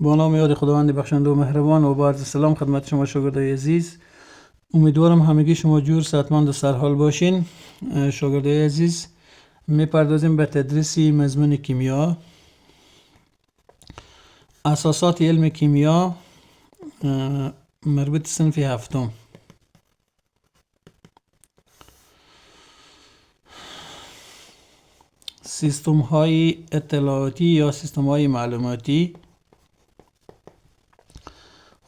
با نام یاد خداوند بخشنده و مهربان و با عرض سلام خدمت شما شاگردای عزیز. امیدوارم همگی شما جور، صحتمند و سرحال باشین. شاگردای عزیز، میپردازیم به تدریس مضمون کیمیا، اساسات علم کیمیا، مربوط صنف هفتم. سیستم های اطلاعاتی یا سیستم های معلوماتی.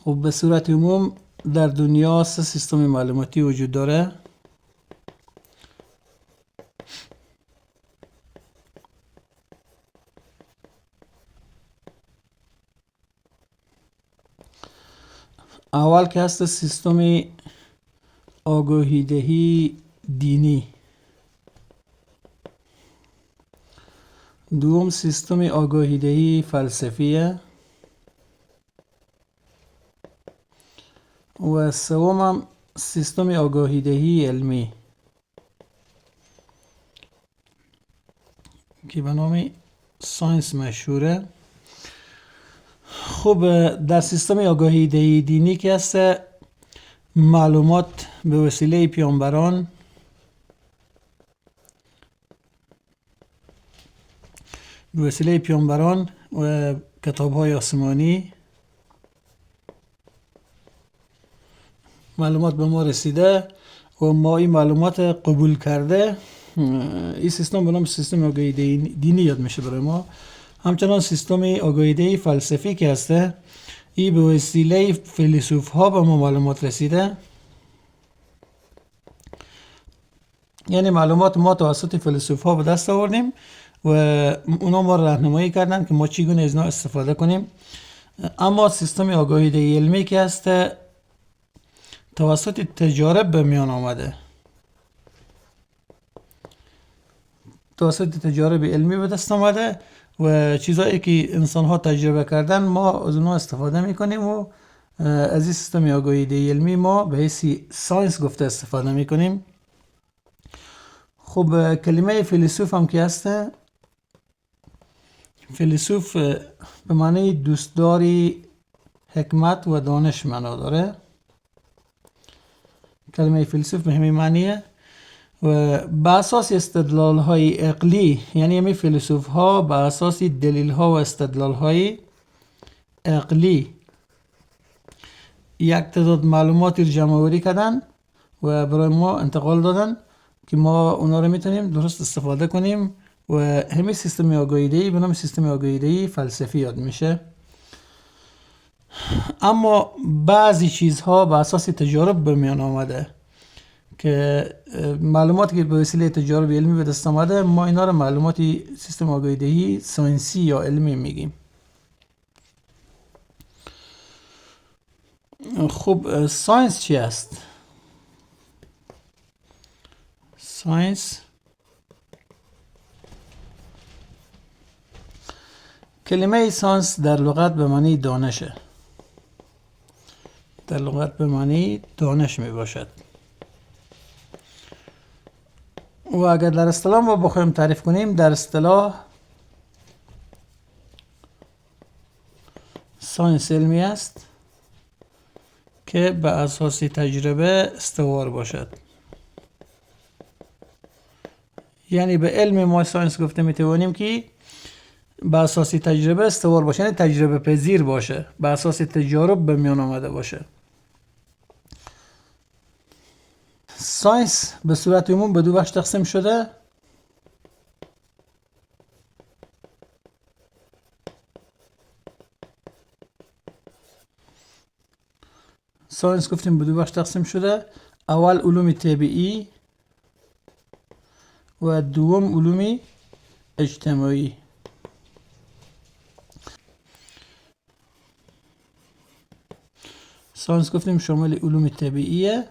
خب به صورت عموم در دنیا 3 سیستم معلوماتی وجود داره. اول که هست سیستم آگاهی دهی دینی، دوم سیستم آگاهی دهی فلسفیه و سوم سیستم آگاهی دهی علمی که به نام ساینس مشهوره. خب در سیستم آگاهی دهی دینی که هست، معلومات به وسیله پیامبران و کتاب‌های آسمانی معلومات به ما رسیده و ما این معلومات قبول کرده. این سیستم به نام سیستم آگاهی دینی یاد میشه برای ما. همچنان سیستم آگاهی دهی فلسفی که هسته، این به وسیله فیلسوف ها به ما معلومات رسیده، یعنی معلومات ما توسط فیلسوف ها به دست آوردیم و اونا ما راهنمایی کردن که ما چگونه از اینا استفاده کنیم. اما سیستم آگاهی دهی علمی که هست توسط تجارب به میان آمده، توسط تجارب علمی به دست آمده و چیزایی که انسان ها تجربه کردن ما از اونها استفاده میکنیم و از این سیستم آگاهی دهی علمی ما به حیث ساینس گفته استفاده میکنیم. خب کلمه فیلسوف هم که هست، فیلسوف به معنی دوستداری حکمت و دانش معنا داره. کلمه فیلسوف به همین معنیه و به اساس استدلال های عقلی، یعنی همین فیلسوف ها به اساس دلیل ها و استدلال های عقلی یک تعداد معلوماتی رو جمع آوری کردن و برای ما انتقال دادن که ما اونا رو میتونیم درست استفاده کنیم و همین سیستم آگاهی دهی به نام سیستم آگاهی دهی فلسفی یاد میشه. اما بعضی چیزها به اساس تجارب به میان آمده که معلوماتی که به وسیله تجارب علمی به دست آمده، ما اینا رو معلوماتی سیستم آگاهی دهی ساینسی یا علمی میگیم. خب ساینس چی است؟ ساینس کلمه ساینس در لغت به معنی دانشه، در لغت به معنی دانش می باشد و اگر در اصطلاح ما بخوایم تعریف کنیم، در اصطلاح ساینس علمی است که به اساس تجربه استوار باشد. یعنی به علم ما ساینس گفته میتوانیم که به اساس تجربه استوار باشه، یعنی تجربه پذیر باشه، به اساس تجارب به میان آمده باشه. ساینس به صورت عموم به 2 بخش تقسیم شده. ساینس گفتیم به 2 بخش تقسیم شده. اول علوم طبیعی و دوم علوم اجتماعی. ساینس گفتیم شامل علوم طبیعیه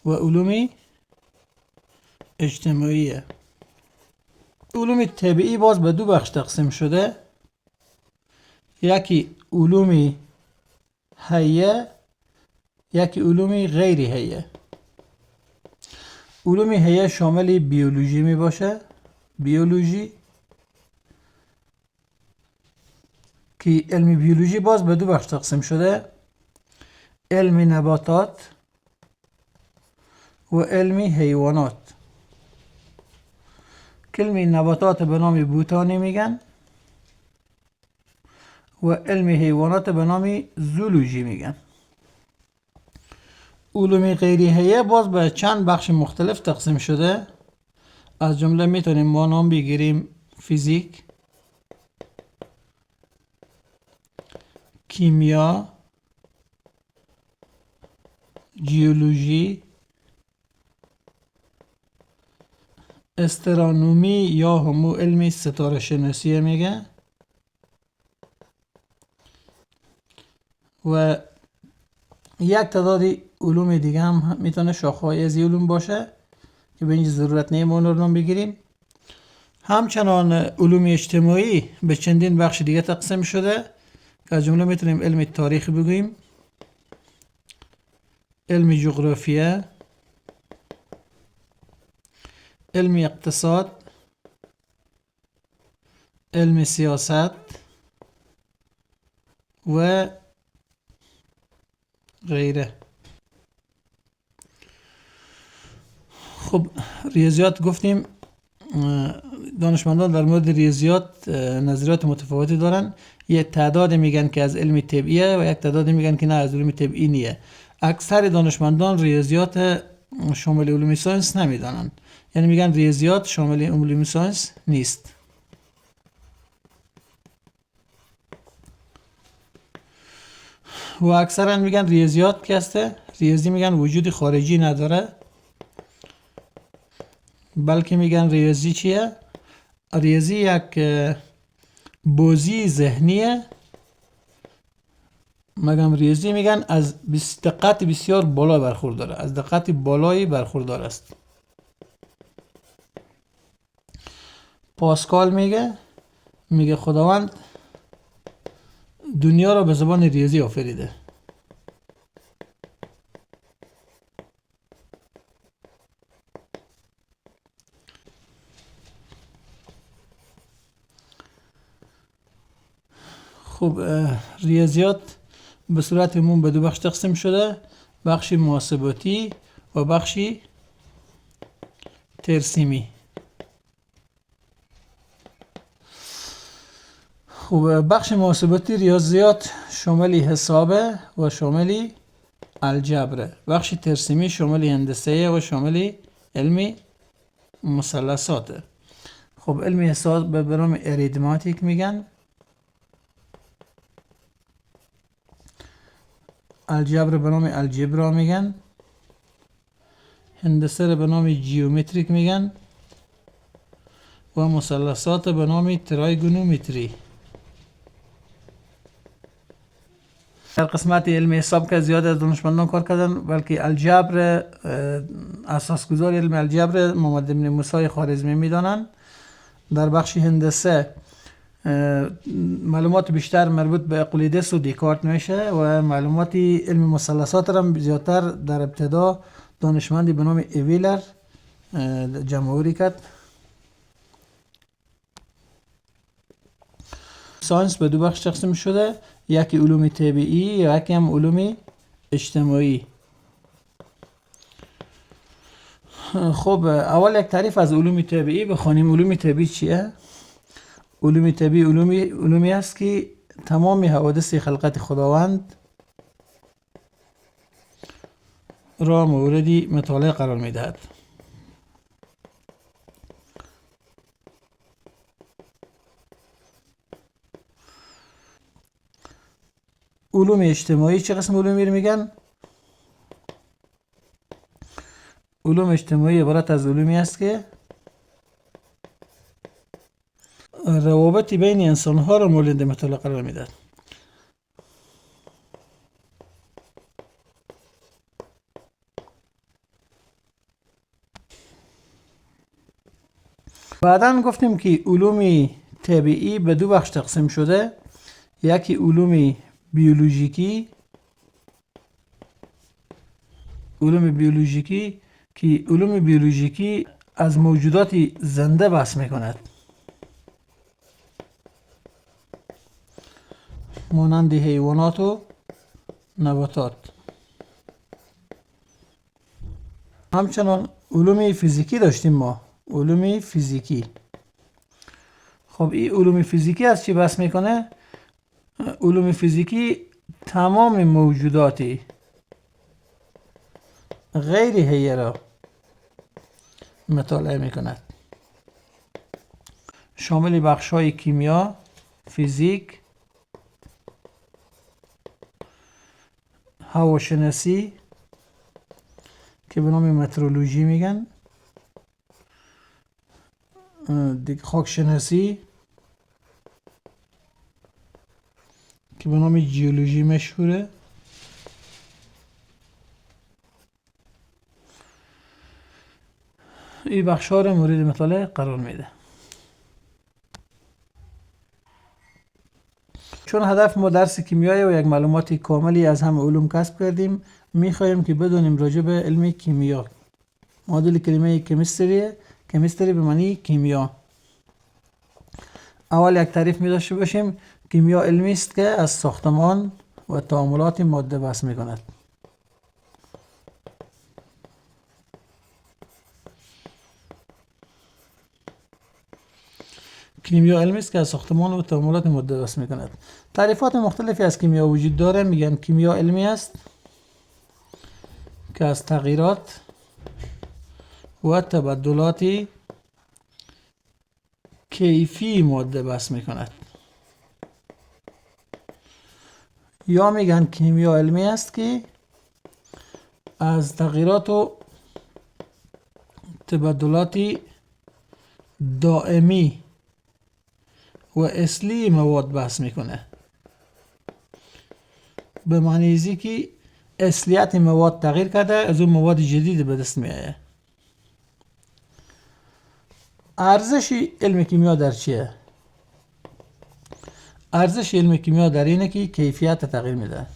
و علوم اجتماعیه. علوم طبیعی باز به 2 بخش تقسیم شده. یکی علوم حیه، یکی علوم غیر حیه. علوم حیه شامل بیولوژی می باشه، بیولوژی که علم بیولوژی باز به دو بخش تقسیم شده: علم نباتات و علم حیوانات. علم نباتات به نام بوتانی میگن و علم حیوانات به نام زولوژی میگن. علوم غیریه باز به چند بخش مختلف تقسیم شده. از جمله میتونیم ما نام بگیریم: فیزیک، کیمیا، جیولوژی، استرونومی یا همو علم ستاره شناسی میگه و یک تعداد علوم دیگه هم میتونه شاخه‌های از علوم باشه که به اینجا ضرورت نیست ما اون رو نام بگیریم. همچنان علوم اجتماعی به چندین بخش دیگه تقسیم شده که از جمله میتونیم علم تاریخ بگوییم، علم جغرافیه، علم اقتصاد، علم سیاست و غیره. خب ریاضیات گفتیم دانشمندان در مورد ریاضیات نظریات متفاوتی دارن. یک تعداد میگن که از علم طبیعیه و یک تعداد میگن که نه از علم طبیعی نیه. اکثر دانشمندان ریاضیات شامل علوم ساینس نمیدانن، یعنی میگن ریاضیات شامل علوم ساینس نیست. و اکثرا میگن ریاضیات که هسته، ریاضی میگن وجود خارجی نداره، بلکه میگن ریاضی چیه؟ ریاضی یک بازی ذهنیه. مگم ریاضی میگن از دقت بسیار بالا برخورداره، از دقت بالایی برخوردار است. پاسکال میگه خداوند دنیا را به زبان ریاضی آفریده. خب ریاضیات به صورت عموم به دو بخش تقسیم شده: بخشی محاسباتی و بخشی ترسیمی. خب بخش محاسباتی ریاضیات شامل حسابه و شامل الجبره. بخش ترسیمی شامل هندسه و شامل علم مثلثاته. خب علم حساب به نام اریدماتیک میگن، الجبر به نام الجبرا میگن، هندسه رو به نام جیومتریک میگن و مثلثات به نام ترایگونومتری. در قسمت علم حساب که زیاد از دانشمندان کار کردن، بلکه الجبر اساسگذار علم الجبر محمد بن موسی خوارزمی میدانن. در بخش هندسه معلومات بیشتر مربوط به اقلیدس و دیکارت میشه و معلومات علم مثلثات را زیادتر در ابتدا دانشمندی به نام ایویلر جمع‌آوری کرد. ساینس به دو بخش تقسیم شده: یکی علوم طبیعی و یکی هم علوم اجتماعی. خب اول یک تعریف از علوم طبیعی بخوانیم. علوم طبیعی چیه؟ علوم طبیعی علومی است که تمام حوادث خلقت خداوند را مورد مطالعه قرار میدهد. علوم اجتماعی چه قسم علومی رو میگن؟ علوم اجتماعی عبارت از علومی است که روابط بین انسان ها را مورد مطالعه قرار میدهد. بعداً گفتیم که علوم طبیعی به دو بخش تقسیم شده: یکی علوم بیولوژیکی که علوم بیولوژیکی از موجودات زنده بحث میکند. مانند حیوانات و نباتات. همچنان علوم فیزیکی داشتیم ما. علوم فیزیکی. خب این علوم فیزیکی از چی بحث میکنه؟ علوم فیزیکی تمام موجوداتی غیر حیه را مطالعه میکند. شامل بخش‌های کیمیا، فیزیک، هواشناسی که به نام مترولوژی میگن، خاکشناسی که به نام جیولوژی مشهوره، این بخش‌ها را مورد مطالعه قرار میده. چون هدف ما درس کیمیایی و یک معلومات کاملی از همه علوم کسب کردیم، میخوایم که بدونیم راجع به علم کیمیا. معادل کلمه کمیستری به معنی کیمیا. اول یک تعریف می داشته باشیم. کیمیا علمی است که از ساختمان و تعاملات ماده بحث می کند. کیمیا علمی است که از ساختمان و تعاملات ماده بحث می کند. تعریفات مختلفی از کیمیا وجود داره. میگن کیمیا علمی است که از تغییرات و تبدلات کیفی ماده بحث می کند. یا میگن کیمیا علمی است که از تغییرات و تبدلات دائمی و اصلی مواد بحث میکنه. به معنی ازی که اصلیت مواد تغییر کرده، از اون مواد جدید به دست میآید. ارزش علم کیمیا در چیه؟ ارزش علم کیمیا در اینه که کیفیت تغییر میده.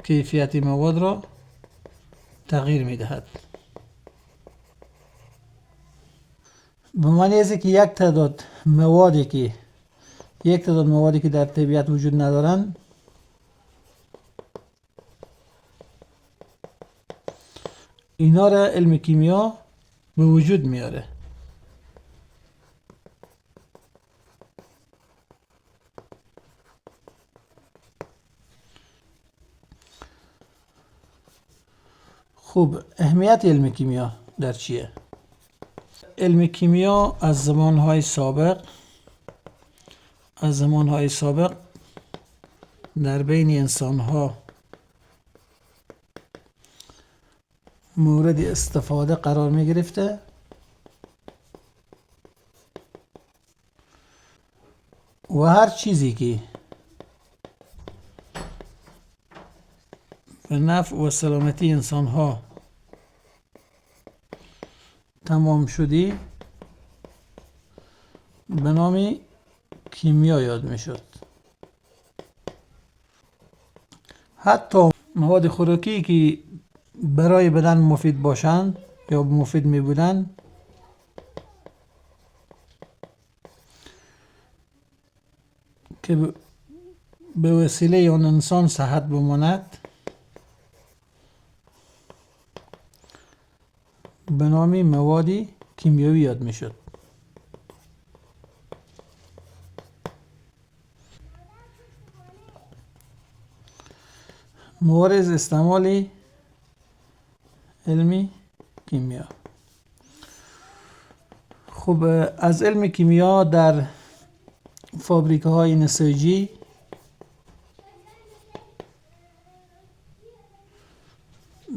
کیفیت مواد را تغییر میدهد. به معنی ازی که یک تعداد موادی که در طبیعت وجود ندارن، اینا را علم کیمیا به وجود میاره. خب اهمیت علم کیمیا در چیه؟ علم کیمیا از زمانهای سابق در بین انسانها مورد استفاده قرار می گرفته و هر چیزی که به نفع و سلامتی انسانها تمام شدی به نام کیمیا یاد می شد. حتی مواد خوراکی که برای بدن مفید باشند یا مفید می بودند، که به وسیله آن انسان صحت بماند، به نام مواد کیمیایی یاد می شد. موارد استعمال علم کیمیا. خب از علم کیمیا در فابریکه های نساجی،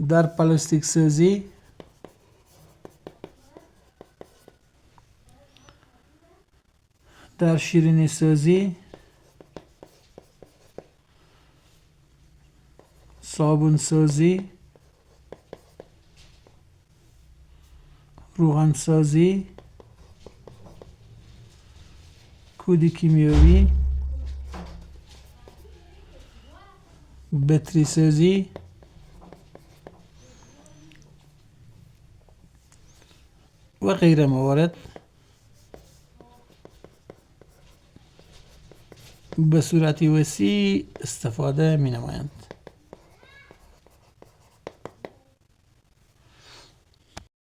در پلاستیک سازی، در شیرینی سازی، صابون سازی، روغن سازی، کود کیمیایی، بطری سازی و غیره موارد به صورت وسیع استفاده می نمایند.